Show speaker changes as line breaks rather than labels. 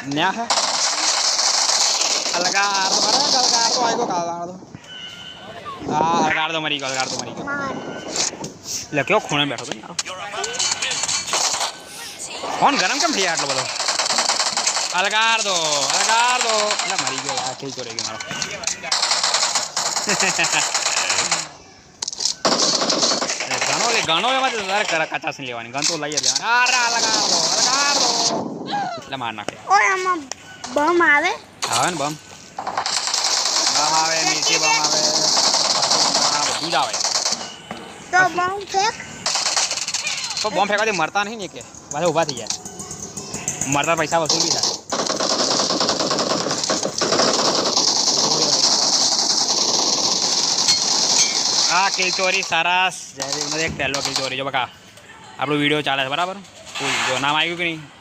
ન્યા હે અલગાર તો કરે અલગાર તો આયો કાળા તો હા અલગાર તો મરી ગયો એટલે કેવો ખૂણે બેઠો ભાઈ ફોન ગરમ કેમ થઈ આટલો બધો અલગાર દો એટલે મરી ગયો આ થઈ રહી ગયો મારો ગણો એમાં તારે કચાસ લેવાની ગણ તો લઈ જ લેવાની અલગાર દો એટલે માર નાખે
ઓય આમાં બમ આવે
ને બમ આવે નીચે બમ આવે બધું જ આવે
તો બમ ફેંક
તો બોમ્બ ફેંકવાથી મરતા નહીં ને કે પાછા ઊભા થઈ જાય મરતા પૈસા વસૂલી થાય હા કિલચોરી સરસ જય એક પહેલો કિલચોરી જો બકા આપણો વિડીયો ચાલે છે બરાબર જો નામ આવ્યું કે નહીં